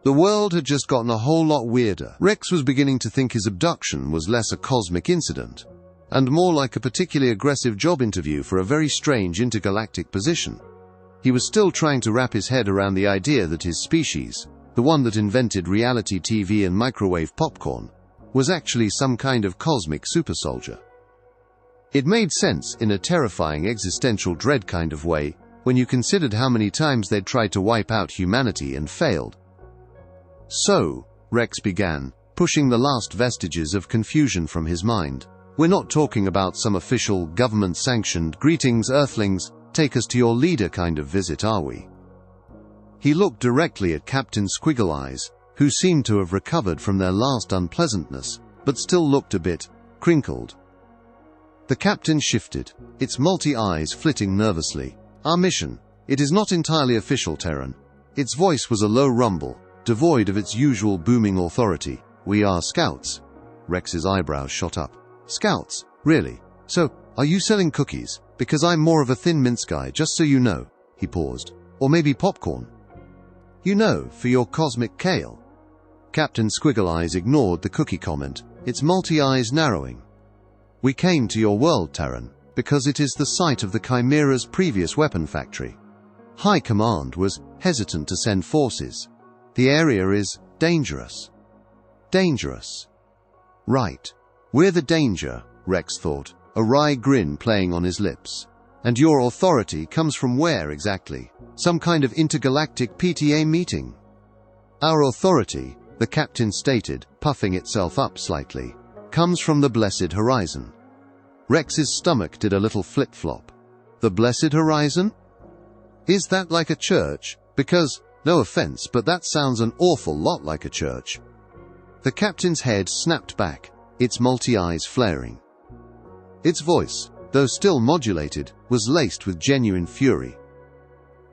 The world had just gotten a whole lot weirder. Rex was beginning to think his abduction was less a cosmic incident, and more like a particularly aggressive job interview for a very strange intergalactic position. He was still trying to wrap his head around the idea that his species, the one that invented reality TV and microwave popcorn, was actually some kind of cosmic super soldier. It made sense in a terrifying existential dread kind of way when you considered how many times they'd tried to wipe out humanity and failed. So, Rex began, pushing the last vestiges of confusion from his mind. We're not talking about some official, government-sanctioned, greetings, Earthlings, take us to your leader kind of visit, are we? He looked directly at Captain Squiggle Eyes, who seemed to have recovered from their last unpleasantness, but still looked a bit crinkled. The captain shifted, its multi-eyes flitting nervously. Our mission, it is not entirely official, Terran. Its voice was a low rumble, devoid of its usual booming authority. We are scouts. Rex's eyebrows shot up. Scouts? Really? So, are you selling cookies? Because I'm more of a thin mince guy, just so you know. He paused. Or maybe popcorn? You know, for your cosmic kale. Captain Squiggle Eyes ignored the cookie comment, its multi-eyes narrowing. We came to your world, Terran, because it is the site of the Chimera's previous weapon factory. High Command was hesitant to send forces. The area is dangerous. Dangerous. Right. We're the danger, Rex thought, a wry grin playing on his lips. And your authority comes from where exactly? Some kind of intergalactic PTA meeting? Our authority, the captain stated, puffing itself up slightly, comes from the Blessed Horizon. Rex's stomach did a little flip-flop. The Blessed Horizon? Is that like a church? Because, no offense, but that sounds an awful lot like a church. The captain's head snapped back, its multi-eyes flaring. Its voice, though still modulated, was laced with genuine fury.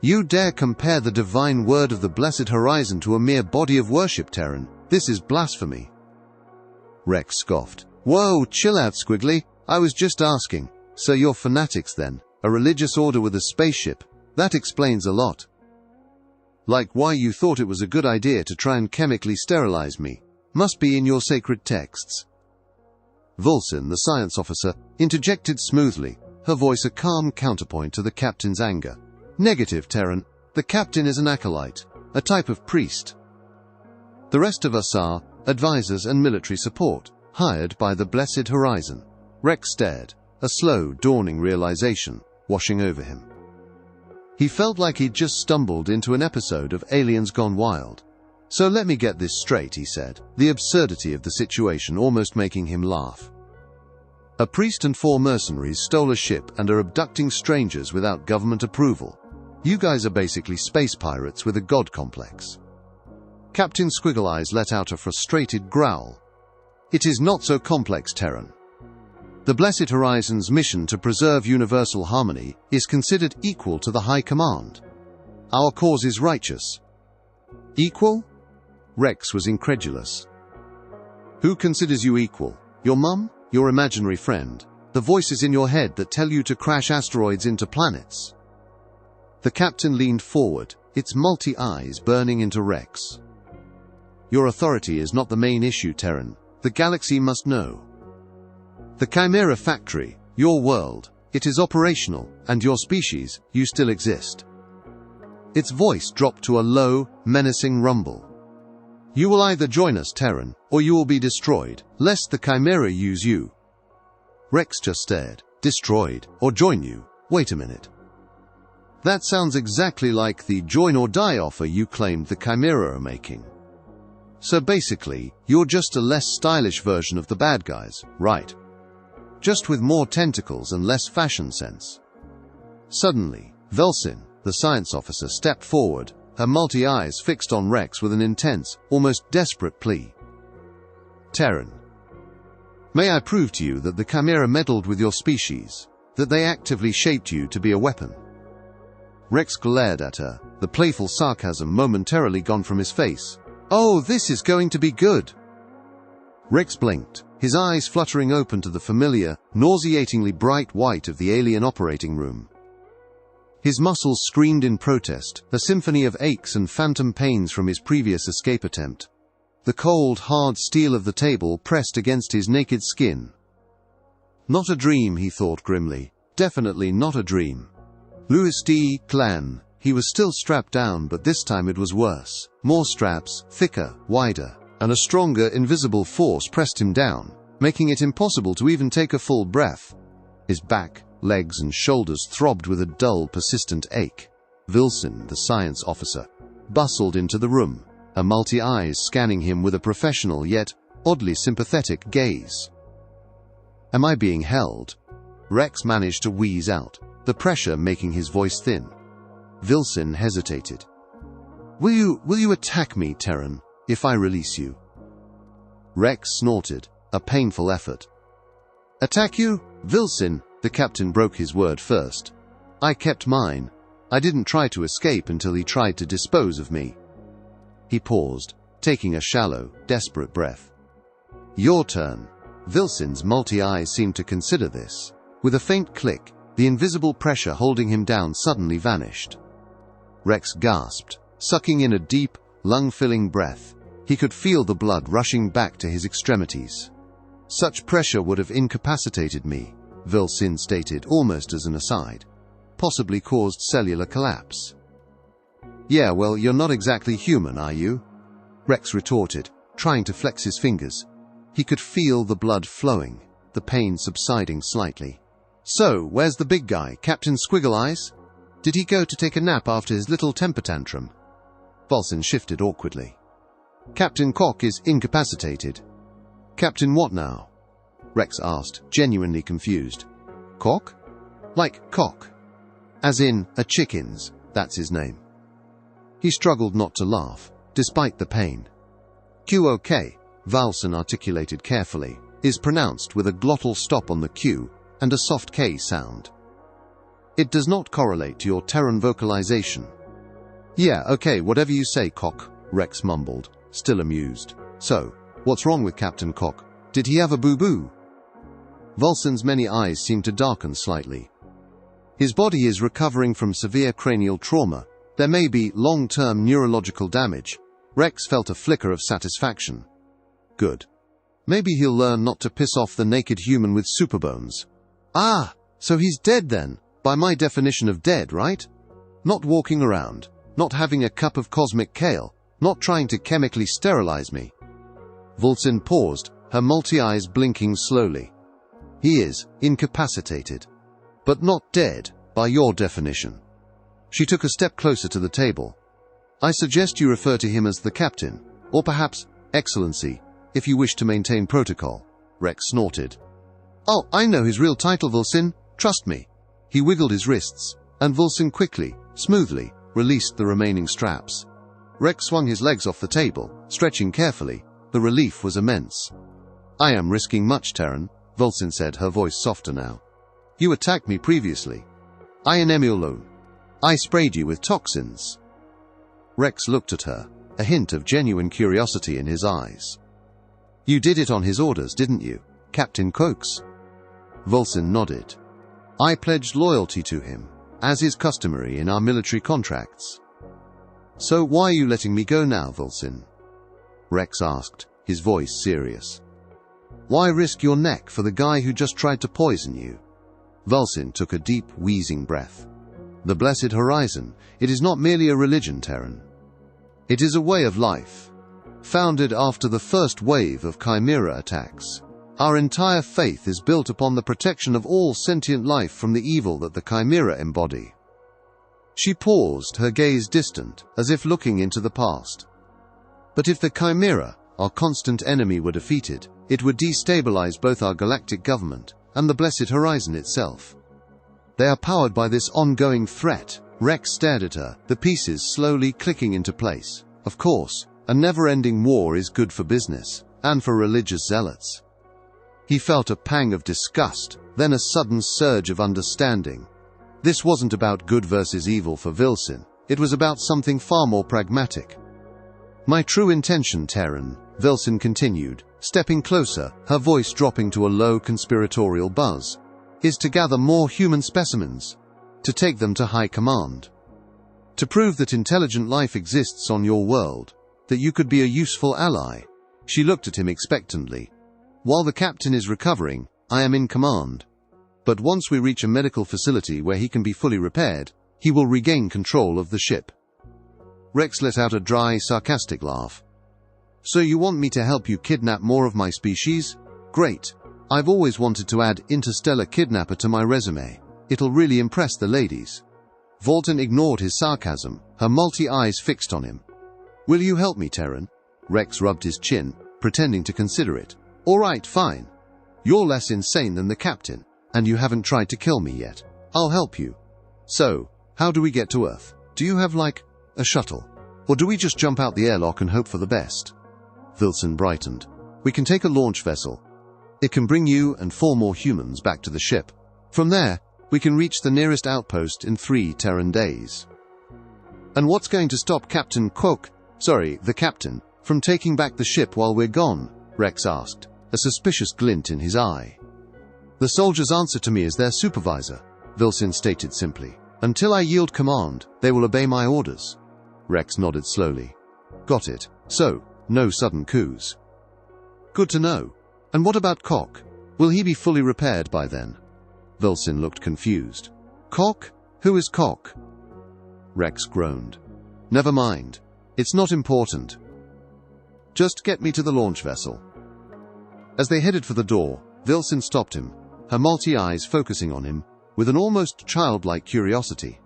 You dare compare the divine word of the Blessed Horizon to a mere body of worship, Terran? This is blasphemy. Rex scoffed. Whoa, chill out, Squiggly. I was just asking. So you're fanatics then? A religious order with a spaceship? That explains a lot. Like why you thought it was a good idea to try and chemically sterilize me. Must be in your sacred texts. Vulsin, the science officer, interjected smoothly, her voice a calm counterpoint to the captain's anger. Negative, Terran. The captain is an acolyte, a type of priest. The rest of us are advisors and military support, hired by the Blessed Horizon. Rex stared, a slow, dawning realization washing over him. He felt like he'd just stumbled into an episode of Aliens Gone Wild. So let me get this straight, he said, the absurdity of the situation almost making him laugh. A priest and 4 mercenaries stole a ship and are abducting strangers without government approval. You guys are basically space pirates with a god complex. Captain Squiggle Eyes let out a frustrated growl. It is not so complex, Terran. The Blessed Horizon's mission to preserve universal harmony is considered equal to the High Command. Our cause is righteous. Equal? Rex was incredulous. Who considers you equal? Your mum? Your imaginary friend? The voices in your head that tell you to crash asteroids into planets? The captain leaned forward, its multi-eyes burning into Rex. Your authority is not the main issue, Terran. The galaxy must know. The Chimera factory, your world, it is operational, and your species, you still exist. Its voice dropped to a low, menacing rumble. You will either join us, Terran, or you will be destroyed, lest the Chimera use you. Rex just stared. Destroyed, or join you? Wait a minute. That sounds exactly like the join or die offer you claimed the Chimera are making. So basically, you're just a less stylish version of the bad guys, right? Just with more tentacles and less fashion sense. Suddenly, Vulsin, the science officer, stepped forward, her multi-eyes fixed on Rex with an intense, almost desperate plea. Terran, may I prove to you that the Chimera meddled with your species, that they actively shaped you to be a weapon? Rex glared at her, the playful sarcasm momentarily gone from his face. Oh, this is going to be good. Rex blinked, his eyes fluttering open to the familiar, nauseatingly bright white of the alien operating room. His muscles screamed in protest, a symphony of aches and phantom pains from his previous escape attempt. The cold, hard steel of the table pressed against his naked skin. Not a dream, he thought grimly. Definitely not a dream. Louis D. Clan. He was still strapped down, but this time it was worse. More straps, thicker, wider, and a stronger, invisible force pressed him down, making it impossible to even take a full breath. His back, legs, and shoulders throbbed with a dull, persistent ache. Wilson, the science officer, bustled into the room, her multi-eyes scanning him with a professional yet oddly sympathetic gaze. "Am I being held?" Rex managed to wheeze out, the pressure making his voice thin. Wilson hesitated. Will you attack me, Terran, if I release you?" Rex snorted, a painful effort. "Attack you? Wilson," the captain broke his word first. "I kept mine. I didn't try to escape until he tried to dispose of me." He paused, taking a shallow, desperate breath. "Your turn." Wilson's multi-eyes seemed to consider this. With a faint click, the invisible pressure holding him down suddenly vanished. Rex gasped, sucking in a deep, lung-filling breath. He could feel the blood rushing back to his extremities. "Such pressure would have incapacitated me," Wilson stated almost as an aside. "Possibly caused cellular collapse." "Yeah, well, you're not exactly human, are you?" Rex retorted, trying to flex his fingers. He could feel the blood flowing, the pain subsiding slightly. "So, where's the big guy, Captain Squiggle Eyes? Did he go to take a nap after his little temper tantrum?" Wilson shifted awkwardly. "Captain Cock is incapacitated." "Captain what now?" Rex asked, genuinely confused. "Cock? Like cock. As in, a chicken's, that's his name." He struggled not to laugh, despite the pain. "QOK," Wilson articulated carefully, "is pronounced with a glottal stop on the Q and a soft K sound. It does not correlate to your Terran vocalization." "Yeah, okay, whatever you say, Cock," Rex mumbled, still amused. "So, what's wrong with Captain Cock? Did he have a boo-boo?" Wilson's many eyes seemed to darken slightly. "His body is recovering from severe cranial trauma. There may be long-term neurological damage." Rex felt a flicker of satisfaction. "Good. Maybe he'll learn not to piss off the naked human with superbones." "Ah, so he's dead then, by my definition of dead, right? Not walking around, not having a cup of cosmic kale, not trying to chemically sterilize me." Wilson paused, her multi-eyes blinking slowly. "He is incapacitated, but not dead, by your definition." She took a step closer to the table. "I suggest you refer to him as the captain, or perhaps Excellency, if you wish to maintain protocol." Rex snorted. "Oh, I know his real title, Wilson. Trust me." He wiggled his wrists, and Wilson quickly, smoothly, released the remaining straps. Rex swung his legs off the table, stretching carefully. The relief was immense. "I am risking much, Terran," Wilson said, her voice softer now. "You attacked me previously. I am Emulone. I sprayed you with toxins." Rex looked at her, a hint of genuine curiosity in his eyes. "You did it on his orders, didn't you, Captain Coax?" Wilson nodded. "I pledged loyalty to him, as is customary in our military contracts." "So why are you letting me go now, Wilson?" Rex asked, his voice serious. "Why risk your neck for the guy who just tried to poison you?" Wilson took a deep, wheezing breath. "The Blessed Horizon, it is not merely a religion, Terran. It is a way of life, founded after the first wave of Chimera attacks. Our entire faith is built upon the protection of all sentient life from the evil that the Chimera embody." She paused, her gaze distant, as if looking into the past. "But if the Chimera, our constant enemy, were defeated, it would destabilize both our galactic government and the Blessed Horizon itself. They are powered by this ongoing threat." Rex stared at her, the pieces slowly clicking into place. Of course, a never-ending war is good for business, and for religious zealots. He felt a pang of disgust, then a sudden surge of understanding. This wasn't about good versus evil for Wilson, it was about something far more pragmatic. "My true intention, Terran," Wilson continued, stepping closer, her voice dropping to a low conspiratorial buzz, "is to gather more human specimens. to take them to High Command. To prove that intelligent life exists on your world, that you could be a useful ally. She looked at him expectantly. While the captain is recovering, I am in command. But once we reach a medical facility where he can be fully repaired, he will regain control of the ship. Rex let out a dry, sarcastic laugh. So you want me to help you kidnap more of my species? Great. I've always wanted to add interstellar kidnapper to my resume. It'll really impress the ladies. Volton ignored his sarcasm, her multi-eyes fixed on him. Will you help me, Terran? Rex rubbed his chin, pretending to consider it. All right, fine. You're less insane than the captain, and you haven't tried to kill me yet. I'll help you. So, how do we get to Earth? Do you have, like, a shuttle? Or do we just jump out the airlock and hope for the best? Wilson brightened. We can take a launch vessel. It can bring you and 4 more humans back to the ship. From there, we can reach the nearest outpost in 3 Terran days. And what's going to stop the captain, from taking back the ship while we're gone? Rex asked, a suspicious glint in his eye. The soldiers answer to me as their supervisor, Wilson stated simply. Until I yield command, they will obey my orders. Rex nodded slowly. Got it. So, no sudden coups. Good to know. And what about Cock? Will he be fully repaired by then? Wilson looked confused. Cock? Who is Cock? Rex groaned. Never mind. It's not important. Just get me to the launch vessel. As they headed for the door, Wilson stopped him, her multi-eyes focusing on him, with an almost childlike curiosity.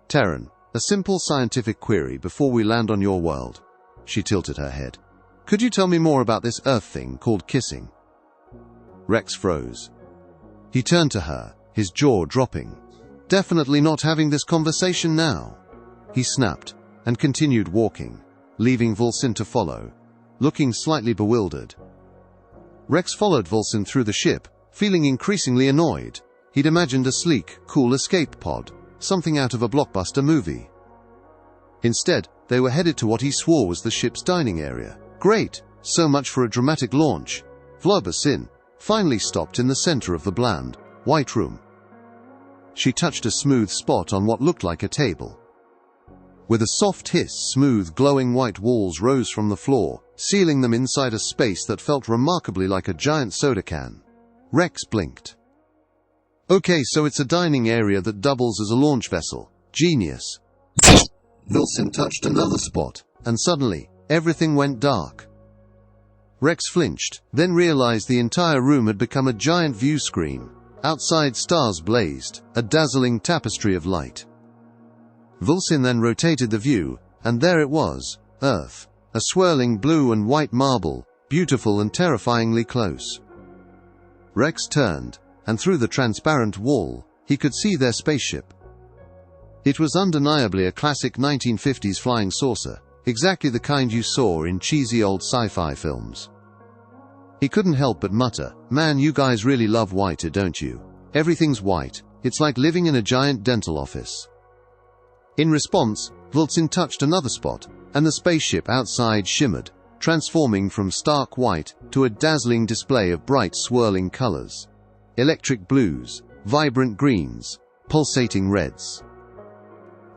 Terran, a simple scientific query before we land on your world. She tilted her head. Could you tell me more about this Earth thing called kissing? Rex froze. He turned to her, his jaw dropping. Definitely not having this conversation now. He snapped, and continued walking, leaving Wilson to follow, looking slightly bewildered. Rex followed Wilson through the ship, feeling increasingly annoyed. He'd imagined a sleek, cool escape pod, something out of a blockbuster movie. Instead, they were headed to what he swore was the ship's dining area. Great, so much for a dramatic launch. Vlobersin finally stopped in the center of the bland, white room. She touched a smooth spot on what looked like a table. With a soft hiss, smooth, glowing white walls rose from the floor, sealing them inside a space that felt remarkably like a giant soda can. Rex blinked. Okay, so it's a dining area that doubles as a launch vessel. Genius. Wilson touched another spot, and suddenly, everything went dark. Rex flinched, then realized the entire room had become a giant view screen. Outside stars blazed, a dazzling tapestry of light. Wilson then rotated the view, and there it was, Earth, a swirling blue and white marble, beautiful and terrifyingly close. Rex turned, and through the transparent wall, he could see their spaceship. It was undeniably a classic 1950s flying saucer, exactly the kind you saw in cheesy old sci-fi films. He couldn't help but mutter, "Man, you guys really love white, don't you? Everything's white. It's like living in a giant dental office." In response, Wilson touched another spot, and the spaceship outside shimmered, transforming from stark white to a dazzling display of bright swirling colors. Electric blues, vibrant greens, pulsating reds.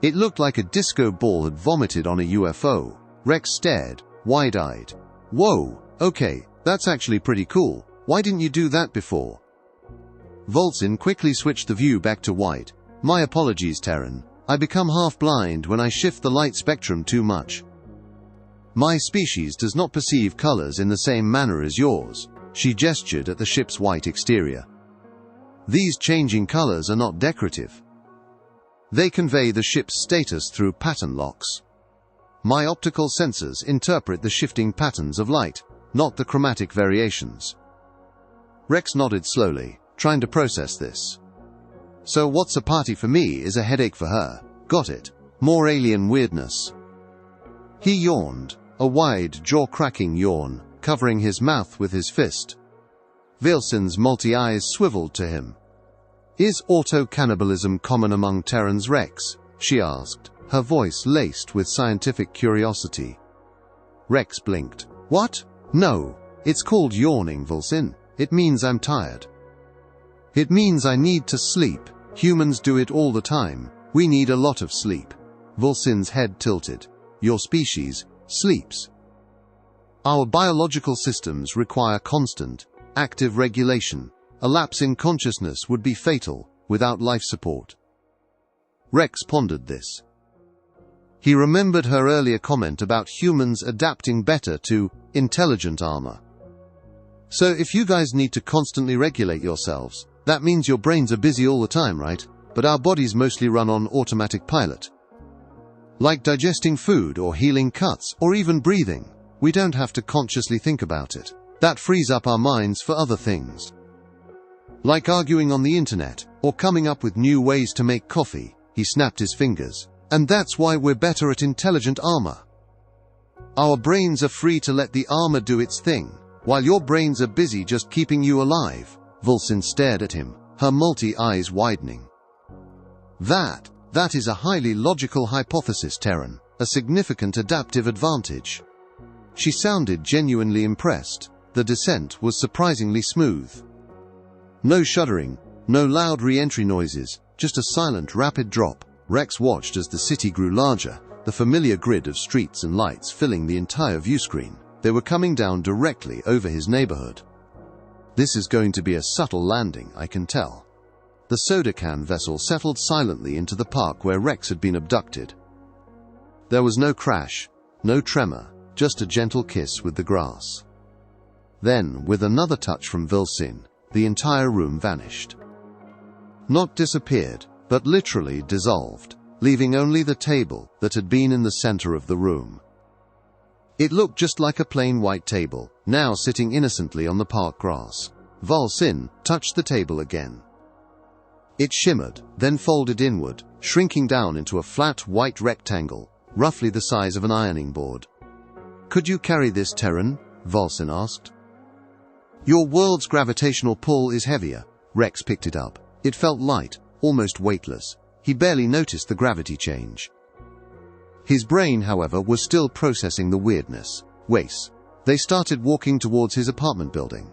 It looked like a disco ball had vomited on a UFO. Rex stared, wide-eyed. Whoa, okay, that's actually pretty cool. Why didn't you do that before? Wilson quickly switched the view back to white. My apologies, Terran. I become half-blind when I shift the light spectrum too much. My species does not perceive colors in the same manner as yours. She gestured at the ship's white exterior. These changing colors are not decorative. They convey the ship's status through pattern locks. My optical sensors interpret the shifting patterns of light, not the chromatic variations. Rex nodded slowly, trying to process this. So what's a party for me is a headache for her. Got it. More alien weirdness. He yawned, a wide, jaw-cracking yawn, covering his mouth with his fist. Wilson's multi-eyes swiveled to him. Is auto-cannibalism common among Terrans, Rex? She asked, her voice laced with scientific curiosity. Rex blinked. What? No. It's called yawning, Wilson. It means I'm tired. It means I need to sleep. Humans do it all the time. We need a lot of sleep. Vulsin's head tilted. Your species sleeps. Our biological systems require constant, active regulation. A lapse in consciousness would be fatal without life support. Rex pondered this. He remembered her earlier comment about humans adapting better to intelligent armor. So if you guys need to constantly regulate yourselves, that means your brains are busy all the time, right? But our bodies mostly run on automatic pilot. Like digesting food or healing cuts or even breathing, we don't have to consciously think about it. That frees up our minds for other things. Like arguing on the internet or coming up with new ways to make coffee. He snapped his fingers. And that's why we're better at intelligent armor. Our brains are free to let the armor do its thing, while your brains are busy just keeping you alive. Vulsin stared at him, her multi-eyes widening. That is a highly logical hypothesis, Terran, a significant adaptive advantage. She sounded genuinely impressed. The descent was surprisingly smooth. No shuddering, no loud re-entry noises, just a silent, rapid drop. Rex watched as the city grew larger, the familiar grid of streets and lights filling the entire viewscreen. They were coming down directly over his neighborhood. This is going to be a subtle landing, I can tell. The soda can vessel settled silently into the park where Rex had been abducted. There was no crash, no tremor, just a gentle kiss with the grass. Then, with another touch from Vulsin, the entire room vanished. Not disappeared, but literally dissolved, leaving only the table that had been in the center of the room. It looked just like a plain white table, now sitting innocently on the park grass. Vulsin touched the table again. It shimmered, then folded inward, shrinking down into a flat white rectangle, roughly the size of an ironing board. "Could you carry this, Terran?" Vulsin asked. "Your world's gravitational pull is heavier." Rex picked it up. It felt light, almost weightless. He barely noticed the gravity change. His brain, however, was still processing the weirdness. Wace. They started walking towards his apartment building.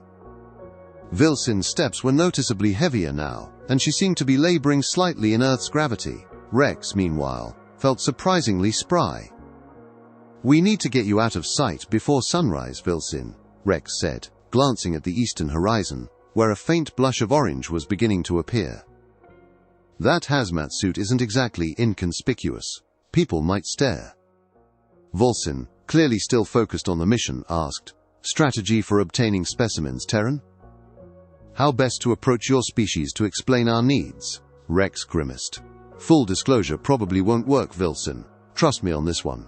Vulsin's steps were noticeably heavier now, and she seemed to be laboring slightly in Earth's gravity. Rex, meanwhile, felt surprisingly spry. "We need to get you out of sight before sunrise, Vulsin," Rex said, glancing at the eastern horizon, where a faint blush of orange was beginning to appear. "That hazmat suit isn't exactly inconspicuous. People might stare." Vulsin, clearly still focused on the mission, asked, "Strategy for obtaining specimens, Terran?" "How best to approach your species to explain our needs?" Rex grimaced. "Full disclosure probably won't work, Vulsin. Trust me on this one.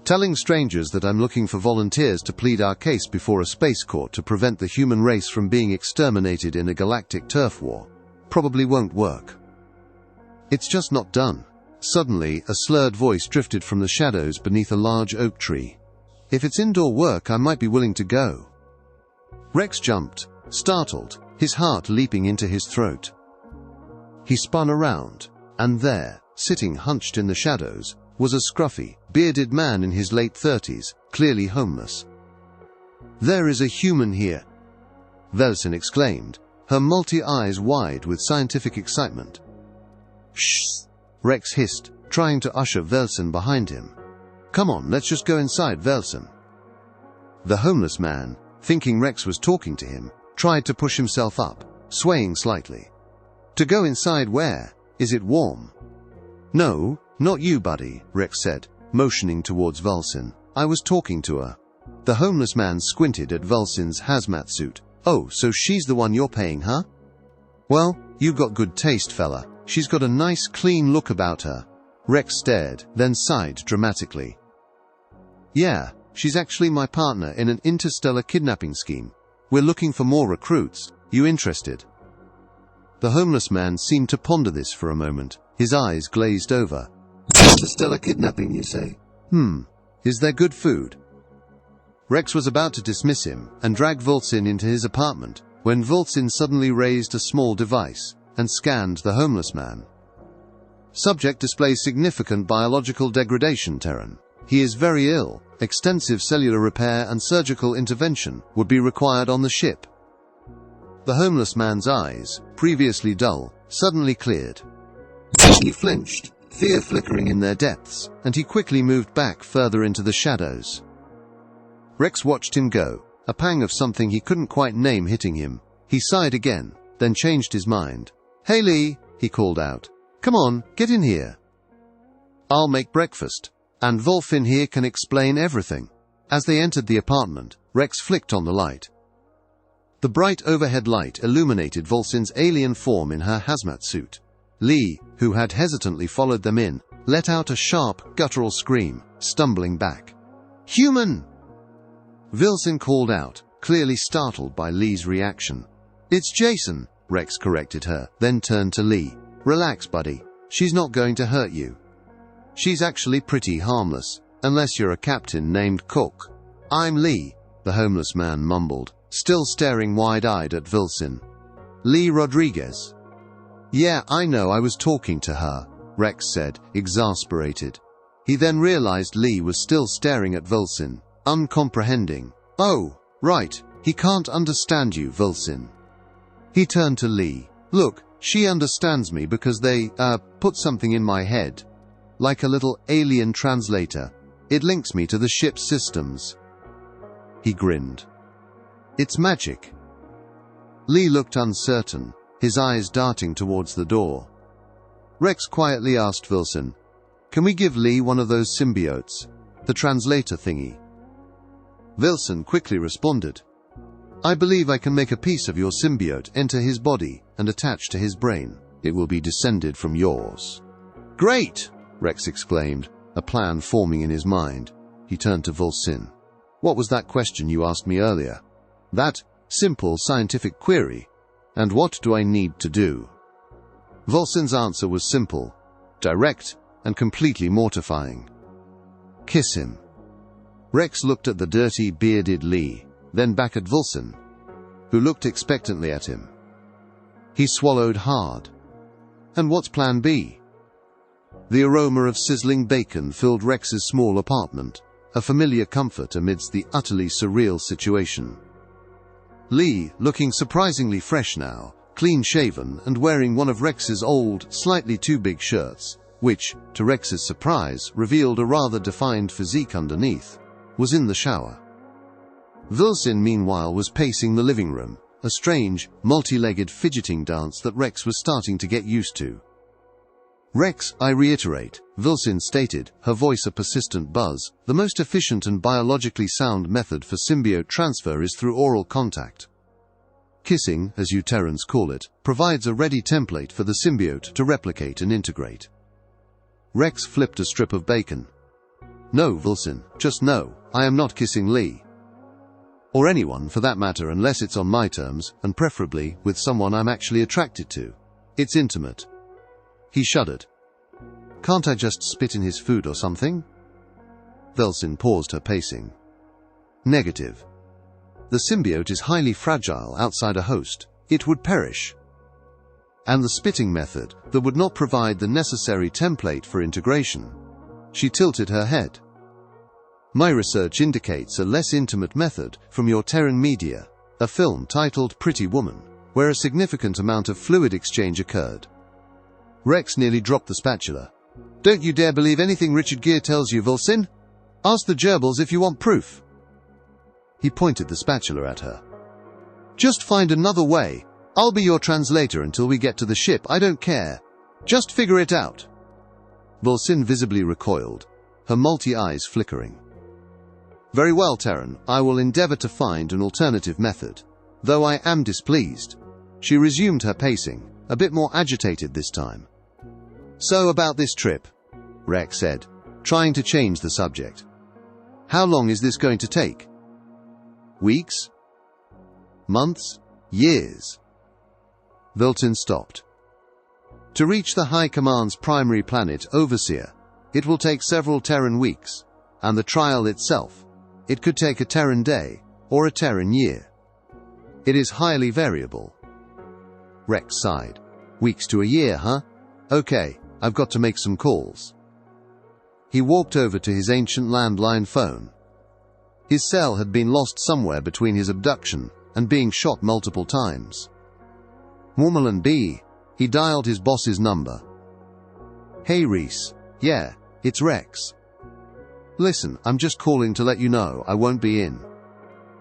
Telling strangers that I'm looking for volunteers to plead our case before a space court to prevent the human race from being exterminated in a galactic turf war probably won't work. It's just not done." Suddenly, a slurred voice drifted from the shadows beneath a large oak tree. "If it's indoor work, I might be willing to go." Rex jumped, startled, his heart leaping into his throat. He spun around, and there, sitting hunched in the shadows, was a scruffy, bearded man in his late 30s, clearly homeless. "There is a human here," Vulsin exclaimed, her multi-eyes wide with scientific excitement. "Shh!" Rex hissed, trying to usher Vulsin behind him. "Come on, let's just go inside, Vulsin." The homeless man, thinking Rex was talking to him, tried to push himself up, swaying slightly. "To go inside where? Is it warm?" "No, not you, buddy," Rex said, motioning towards Vulsin. "I was talking to her." The homeless man squinted at Vulsin's hazmat suit. "Oh, so she's the one you're paying, huh? Well, you got good taste, fella. She's got a nice, clean look about her." Rex stared, then sighed dramatically. "Yeah, she's actually my partner in an interstellar kidnapping scheme. We're looking for more recruits. You interested?" The homeless man seemed to ponder this for a moment, his eyes glazed over. "Interstellar kidnapping, you say? Is there good food?" Rex was about to dismiss him and drag Vulsin into his apartment, when Vulsin suddenly raised a small device and scanned the homeless man. "Subject displays significant biological degradation, Terran. He is very ill. Extensive cellular repair and surgical intervention would be required on the ship." The homeless man's eyes, previously dull, suddenly cleared. He flinched, fear flickering in their depths, and he quickly moved back further into the shadows. Rex watched him go, a pang of something he couldn't quite name hitting him. He sighed again, then changed his mind. "Hey Lee," he called out. "Come on, get in here. I'll make breakfast, and Volfin here can explain everything." As they entered the apartment, Rex flicked on the light. The bright overhead light illuminated Volsin's alien form in her hazmat suit. Lee, who had hesitantly followed them in, let out a sharp, guttural scream, stumbling back. "Human!" Volsin called out, clearly startled by Lee's reaction. "It's Jason," Rex corrected her, then turned to Lee. "Relax, buddy. She's not going to hurt you. She's actually pretty harmless, unless you're a captain named Cook." "I'm Lee," the homeless man mumbled, still staring wide-eyed at Volsin. "Lee Rodriguez." "Yeah, I know, I was talking to her," Rex said, exasperated. He then realized Lee was still staring at Volsin, uncomprehending. "Oh, right, he can't understand you, Volsin." He turned to Lee. "Look, she understands me because they, put something in my head. Like a little alien translator. It links me to the ship's systems." He grinned. "It's magic." Lee looked uncertain, his eyes darting towards the door. Rex quietly asked Volsin, "Can we give Lee one of those symbiotes? The translator thingy?" Volsin quickly responded, "I believe I can make a piece of your symbiote enter his body and attach to his brain. It will be descended from yours." "Great!" Rex exclaimed, a plan forming in his mind. He turned to Volsin. "What was that question you asked me earlier? That simple scientific query. And what do I need to do?" Volsin's answer was simple, direct, and completely mortifying. "Kiss him." Rex looked at the dirty, bearded Lee, then back at Volsin, who looked expectantly at him. He swallowed hard. "And what's plan B?" The aroma of sizzling bacon filled Rex's small apartment, a familiar comfort amidst the utterly surreal situation. Lee, looking surprisingly fresh now, clean-shaven and wearing one of Rex's old, slightly too big shirts, which, to Rex's surprise, revealed a rather defined physique underneath, was in the shower. Volsin, meanwhile, was pacing the living room, a strange, multi-legged fidgeting dance that Rex was starting to get used to. "Rex, I reiterate," Volsin stated, her voice a persistent buzz, "the most efficient and biologically sound method for symbiote transfer is through oral contact. Kissing, as you Terrans call it, provides a ready template for the symbiote to replicate and integrate." Rex flipped a strip of bacon. "No, Volsin, just no, I am not kissing Lee. Or anyone, for that matter, unless it's on my terms, and preferably with someone I'm actually attracted to. It's intimate." He shuddered. "Can't I just spit in his food or something?" Volsin paused her pacing. "Negative. The symbiote is highly fragile outside a host. It would perish. And the spitting method, that would not provide the necessary template for integration." She tilted her head. "My research indicates a less intimate method from your Terran media, a film titled Pretty Woman, where a significant amount of fluid exchange occurred." Rex nearly dropped the spatula. "Don't you dare believe anything Richard Gere tells you, Volsin. Ask the gerbils if you want proof." He pointed the spatula at her. "Just find another way. I'll be your translator until we get to the ship, I don't care. Just figure it out." Volsin visibly recoiled, her multi-eyes flickering. "Very well, Terran, I will endeavor to find an alternative method, though I am displeased." She resumed her pacing, a bit more agitated this time. "So about this trip," Rex said, trying to change the subject. "How long is this going to take? Weeks? Months? Years?" Volsin stopped. "To reach the High Command's primary planet, Overseer, it will take several Terran weeks, and the trial itself, it could take a Terran day, or a Terran year. It is highly variable." Rex sighed. "Weeks to a year, huh? Okay, I've got to make some calls." He walked over to his ancient landline phone. His cell had been lost somewhere between his abduction and being shot multiple times. "Mormolan B, He dialed his boss's number. "Hey Reese. Yeah, it's Rex. Listen, I'm just calling to let you know I won't be in.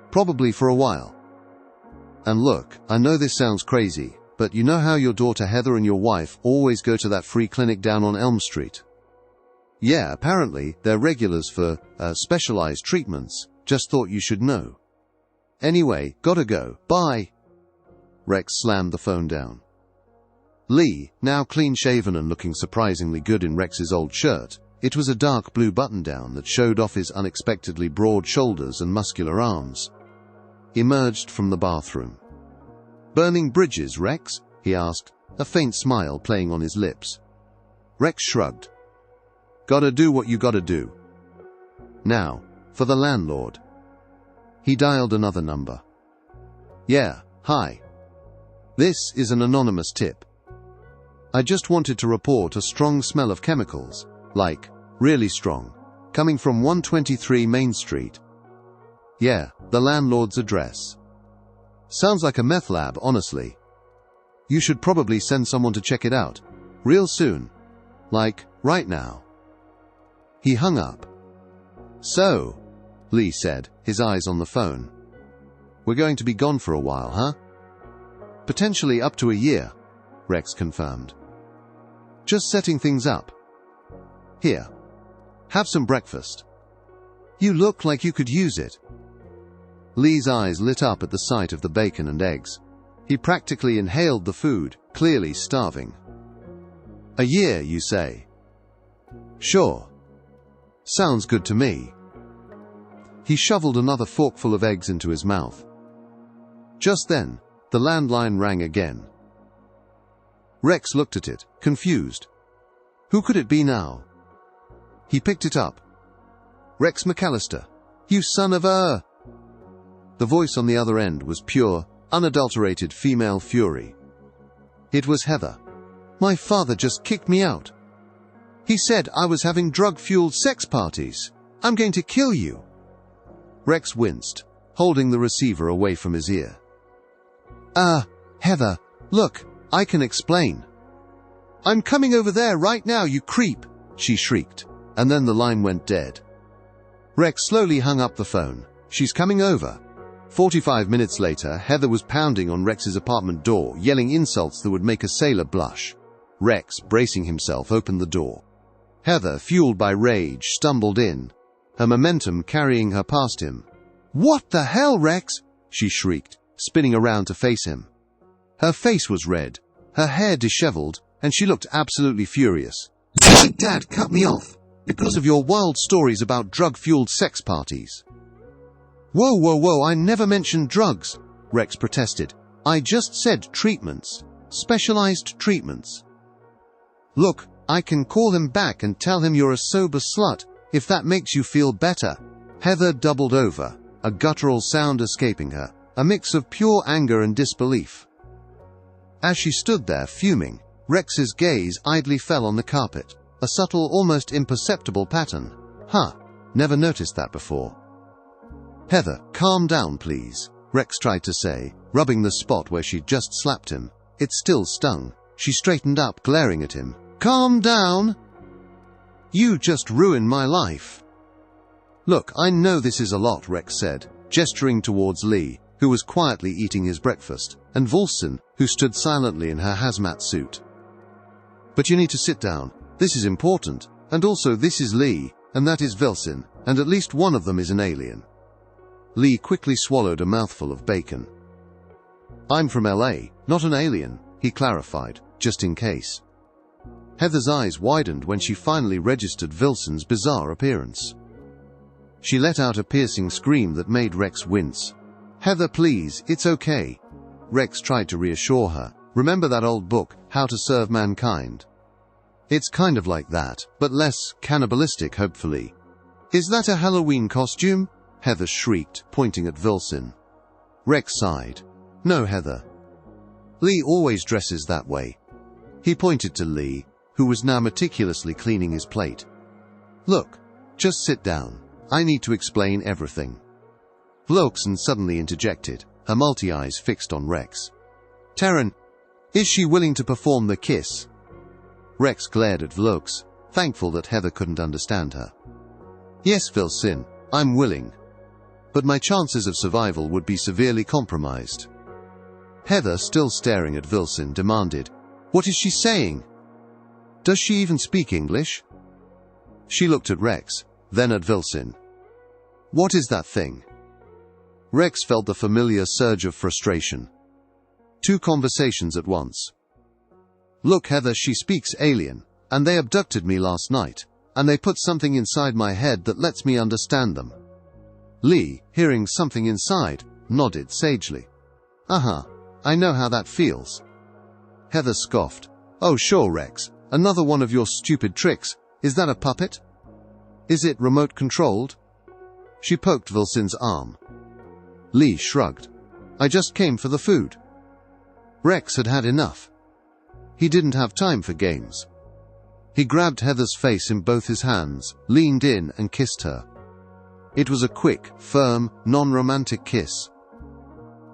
Probably for a while. And look, I know this sounds crazy, but you know how your daughter Heather and your wife always go to that free clinic down on Elm Street? Yeah, apparently they're regulars for specialized treatments. Just thought you should know. Anyway, gotta go. Bye." Rex slammed the phone down. Lee, now clean-shaven and looking surprisingly good in Rex's old shirt, it was a dark blue button-down that showed off his unexpectedly broad shoulders and muscular arms, emerged from the bathroom. "Burning bridges, Rex?" he asked, a faint smile playing on his lips. Rex shrugged. "Gotta do what you gotta do. Now, for the landlord." He dialed another number. "Yeah, hi. This is an anonymous tip. I just wanted to report a strong smell of chemicals, like, really strong, coming from 123 Main Street. Yeah, the landlord's address. Sounds like a meth lab, honestly. You should probably send someone to check it out. Real soon. Like, right now." He hung up. "So," Lee said, his eyes on the phone. "We're going to be gone for a while, huh?" "Potentially up to a year," Rex confirmed. "Just setting things up. Here. Have some breakfast. You look like you could use it." Lee's eyes lit up at the sight of the bacon and eggs. He practically inhaled the food, clearly starving. "A year, you say?" "Sure. Sounds good to me." He shoveled another forkful of eggs into his mouth. Just then, the landline rang again. Rex looked at it, confused. Who could it be now? He picked it up. "Rex McAllister. You son of a..." The voice on the other end was pure, unadulterated female fury. It was Heather. "My father just kicked me out. He said I was having drug-fueled sex parties. I'm going to kill you." Rex winced, holding the receiver away from his ear. Heather, look, I can explain." "I'm coming over there right now, you creep," she shrieked, and then the line went dead. Rex slowly hung up the phone. "She's coming over." 45 minutes later, Heather was pounding on Rex's apartment door, yelling insults that would make a sailor blush. Rex, bracing himself, opened the door. Heather, fueled by rage, stumbled in, her momentum carrying her past him. "What the hell, Rex?" she shrieked, spinning around to face him. Her face was red, her hair disheveled, and she looked absolutely furious. "My dad cut me off because of your wild stories about drug-fueled sex parties." Whoa, I never mentioned drugs," Rex protested. "I just said treatments. Specialized treatments." "Look, I can call him back and tell him you're a sober slut, if that makes you feel better." Heather doubled over, a guttural sound escaping her, a mix of pure anger and disbelief. As she stood there, fuming, Rex's gaze idly fell on the carpet, a subtle, almost imperceptible pattern. Never noticed that before. "Heather, calm down, please," Rex tried to say, rubbing the spot where she'd just slapped him. It still stung. She straightened up, glaring at him. "Calm down? You just ruined my life." "Look, I know this is a lot," Rex said, gesturing towards Lee, who was quietly eating his breakfast, and Volson, who stood silently in her hazmat suit. "But you need to sit down. This is important. And also this is Lee, and that is Vilson, and at least one of them is an alien." Lee quickly swallowed a mouthful of bacon. "I'm from LA, not an alien," he clarified, just in case. Heather's eyes widened when she finally registered Vilson's bizarre appearance. She let out a piercing scream that made Rex wince. "Heather, please, it's okay." Rex tried to reassure her. "Remember that old book, How to Serve Mankind? It's kind of like that, but less cannibalistic, hopefully." "Is that a Halloween costume?" Heather shrieked, pointing at Vilson. Rex sighed. "No, Heather. Lee always dresses that way." He pointed to Lee, who was now meticulously cleaning his plate. "Look, just sit down. I need to explain everything." Vlokson suddenly interjected, her multi-eyes fixed on Rex. "Terran, Is she willing to perform the kiss? Rex glared at Vlux, thankful that Heather couldn't understand her. Yes, Vilsin, I'm willing. But my chances of survival would be severely compromised. Heather, still staring at Vilsin, demanded, What is she saying? Does she even speak English? She looked at Rex, then at Vilsin. What is that thing? Rex felt the familiar surge of frustration. Two conversations at once. Look, Heather, she speaks alien, and they abducted me last night, and they put something inside my head that lets me understand them. Lee, hearing something inside, nodded sagely. I know how that feels. Heather scoffed. Oh sure, Rex, another one of your stupid tricks. Is that a puppet? Is it remote-controlled? She poked Vilsin's arm. Lee shrugged. I just came for the food. Rex had had enough. He didn't have time for games. He grabbed Heather's face in both his hands, leaned in and kissed her. It was a quick, firm, non-romantic kiss.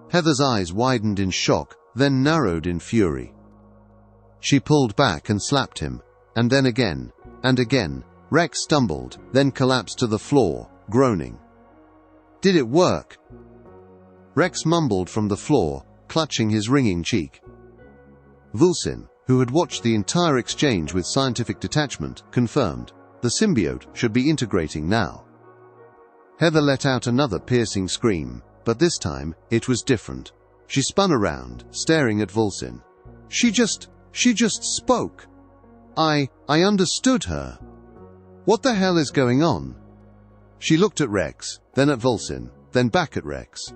Heather's eyes widened in shock, then narrowed in fury. She pulled back and slapped him, and then again, and again. Rex stumbled, then collapsed to the floor, groaning. Did it work? Rex mumbled from the floor, clutching his ringing cheek. Vilsin, who had watched the entire exchange with scientific detachment, confirmed, the symbiote should be integrating now. Heather let out another piercing scream, but this time, it was different. She spun around, staring at Vilsin. She just spoke. I understood her. What the hell is going on? She looked at Rex, then at Vilsin, then back at Rex.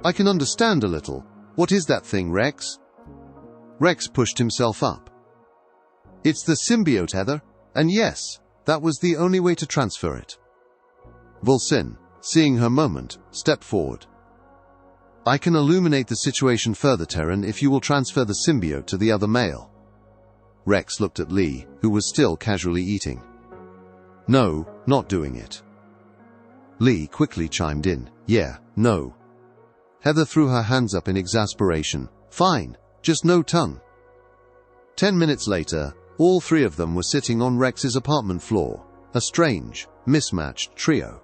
I can understand a little. What is that thing, Rex? Rex pushed himself up. It's the symbiote, Heather, and yes, that was the only way to transfer it. Vilsin, seeing her moment, stepped forward. I can illuminate the situation further, Terran, if you will transfer the symbiote to the other male. Rex looked at Lee, who was still casually eating. No, not doing it. Lee quickly chimed in. Yeah, no. Heather threw her hands up in exasperation. Fine, just no tongue. 10 minutes later, all three of them were sitting on Rex's apartment floor, a strange, mismatched trio.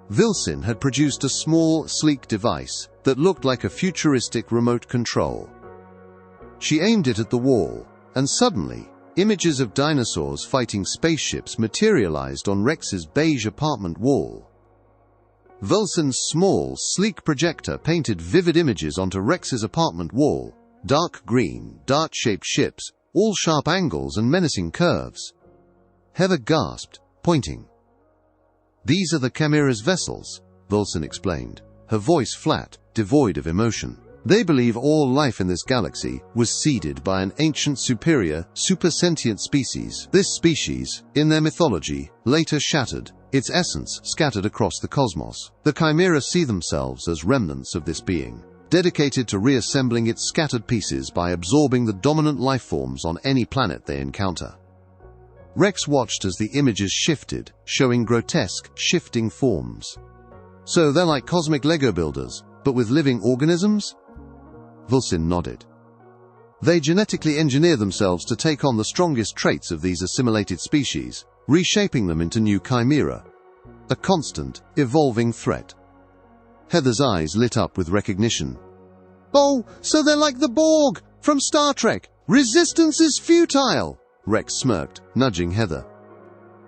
Vilsin had produced a small, sleek device that looked like a futuristic remote control. She aimed it at the wall, and suddenly, images of dinosaurs fighting spaceships materialized on Rex's beige apartment wall. Vilsin's small, sleek projector painted vivid images onto Rex's apartment wall, dark green, dart-shaped ships, all sharp angles and menacing curves. Heather gasped, pointing. These are the Chimera's vessels, Vilsin explained, her voice flat, devoid of emotion. They believe all life in this galaxy was seeded by an ancient superior, super-sentient species. This species, in their mythology, later shattered, its essence scattered across the cosmos. The Chimera see themselves as remnants of this being, dedicated to reassembling its scattered pieces by absorbing the dominant life forms on any planet they encounter. Rex watched as the images shifted, showing grotesque, shifting forms. So they're like cosmic Lego builders, but with living organisms? Vilsin nodded. They genetically engineer themselves to take on the strongest traits of these assimilated species, reshaping them into new chimera. A constant, evolving threat. Heather's eyes lit up with recognition. Oh, so they're like the Borg, from Star Trek. Resistance is futile, Rex smirked, nudging Heather.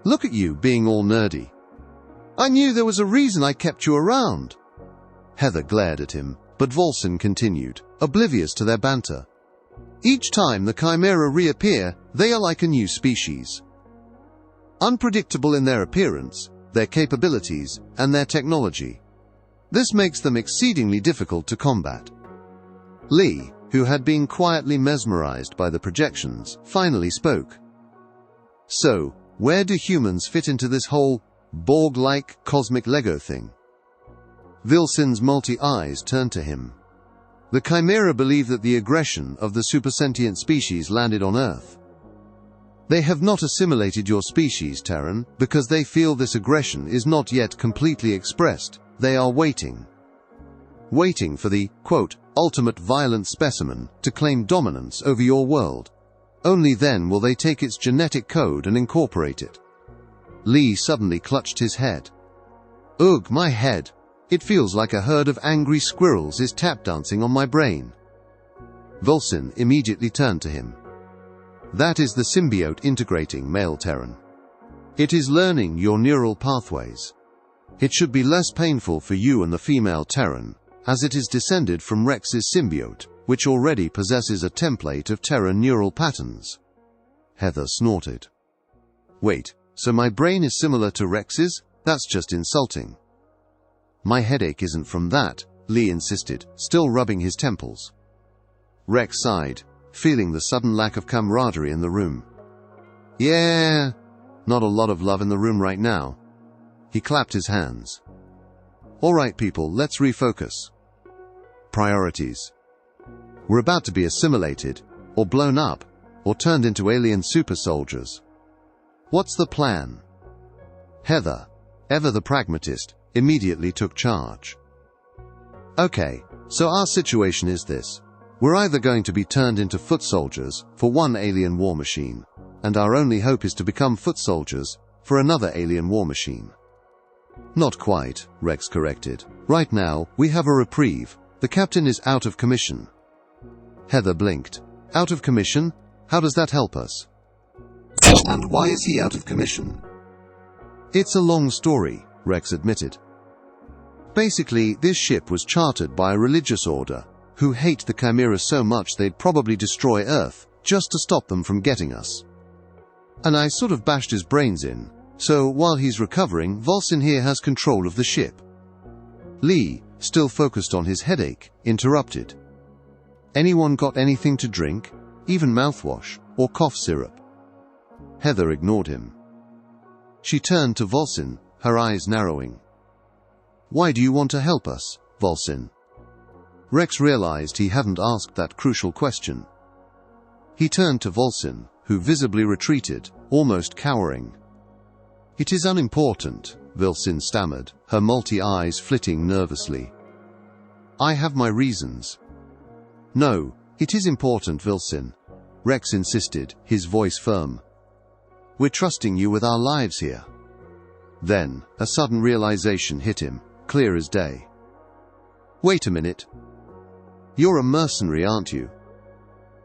Look at you, being all nerdy. I knew there was a reason I kept you around. Heather glared at him, but Vilsin continued, oblivious to their banter. Each time the Chimera reappear, they are like a new species. Unpredictable in their appearance, their capabilities, and their technology. This makes them exceedingly difficult to combat. Lee, who had been quietly mesmerized by the projections, finally spoke. So, where do humans fit into this whole Borg-like cosmic Lego thing? Vilsin's multi-eyes turned to him. The Chimera believe that the aggression of the supersentient species landed on Earth. They have not assimilated your species, Terran, because they feel this aggression is not yet completely expressed. They are waiting. Waiting for the, quote, ultimate violent specimen, to claim dominance over your world. Only then will they take its genetic code and incorporate it. Lee suddenly clutched his head. Ugh, my head. It feels like a herd of angry squirrels is tap dancing on my brain. Vulsin immediately turned to him. That is the symbiote integrating male Terran. It is learning your neural pathways. It should be less painful for you and the female Terran, as it is descended from Rex's symbiote, which already possesses a template of Terran neural patterns. Heather snorted. Wait, so my brain is similar to Rex's? That's just insulting. My headache isn't from that, Lee insisted, still rubbing his temples. Rex sighed, feeling the sudden lack of camaraderie in the room. Yeah, not a lot of love in the room right now. He clapped his hands. All right, people, let's refocus. Priorities. We're about to be assimilated, or blown up, or turned into alien super soldiers. What's the plan? Heather, ever the pragmatist, immediately took charge. Okay, so our situation is this. We're either going to be turned into foot soldiers for one alien war machine, and our only hope is to become foot soldiers for another alien war machine. Not quite, Rex corrected. Right now, we have a reprieve. The captain is out of commission. Heather blinked. Out of commission? How does that help us? And why is he out of commission? It's a long story, Rex admitted. Basically, this ship was chartered by a religious order, who hate the Chimera so much they'd probably destroy Earth, just to stop them from getting us. And I sort of bashed his brains in, so while he's recovering, Vulsin here has control of the ship. Lee, still focused on his headache, interrupted. Anyone got anything to drink? Even mouthwash, or cough syrup? Heather ignored him. She turned to Vulsin, her eyes narrowing. Why do you want to help us, Vulsin? Rex realized he hadn't asked that crucial question. He turned to Vulsin, who visibly retreated, almost cowering. It is unimportant, Vulsin stammered, her multi-eyes flitting nervously. I have my reasons. No, it is important, Vulsin, Rex insisted, his voice firm. We're trusting you with our lives here. Then, a sudden realization hit him, clear as day. Wait a minute. You're a mercenary, aren't you?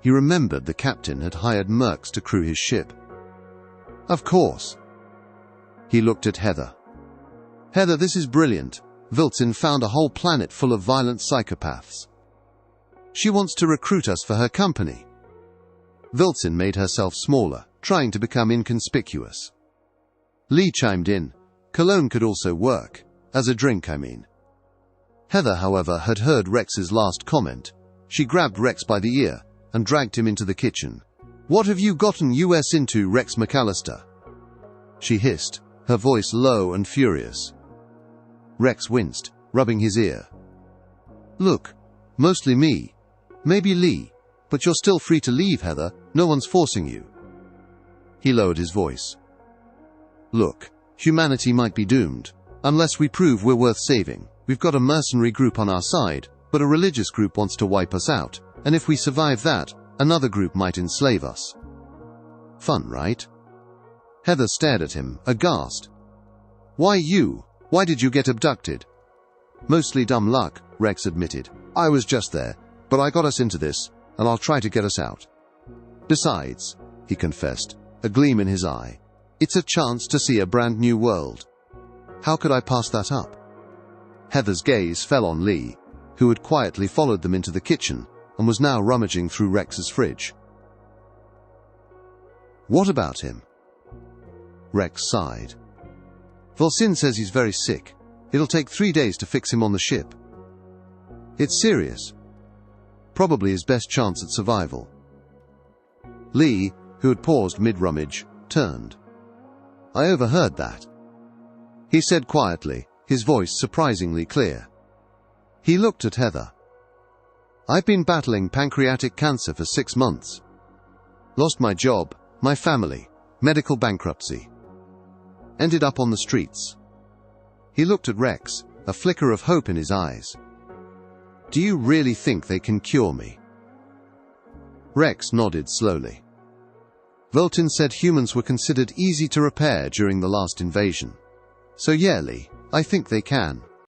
He remembered the captain had hired mercs to crew his ship. Of course. He looked at Heather. Heather, this is brilliant. Vulsin found a whole planet full of violent psychopaths. She wants to recruit us for her company. Vulsin made herself smaller, trying to become inconspicuous. Lee chimed in. Cologne could also work. As a drink, I mean. Heather, however, had heard Rex's last comment. She grabbed Rex by the ear and dragged him into the kitchen. What have you gotten us into, Rex McAllister? She hissed, her voice low and furious. Rex winced, rubbing his ear. Look, mostly me. Maybe Lee, but you're still free to leave, Heather. No one's forcing you. He lowered his voice. Look, humanity might be doomed, unless we prove we're worth saving. We've got a mercenary group on our side, but a religious group wants to wipe us out, and if we survive that, another group might enslave us. Fun, right? Heather stared at him, aghast. Why you? Why did you get abducted? Mostly dumb luck, Rex admitted. I was just there, but I got us into this, and I'll try to get us out. Besides, he confessed, a gleam in his eye, it's a chance to see a brand new world. How could I pass that up? Heather's gaze fell on Lee, who had quietly followed them into the kitchen and was now rummaging through Rex's fridge. What about him? Rex sighed. Vulsin says he's very sick. It'll take 3 days to fix him on the ship. It's serious. Probably his best chance at survival. Lee, who had paused mid-rummage, turned. I overheard that. He said quietly, his voice surprisingly clear. He looked at Heather. I've been battling pancreatic cancer for 6 months. Lost my job, my family, medical bankruptcy. Ended up on the streets. He looked at Rex, a flicker of hope in his eyes. Do you really think they can cure me? Rex nodded slowly. Vultin said humans were considered easy to repair during the last invasion. So yeah, Lee, I think they can.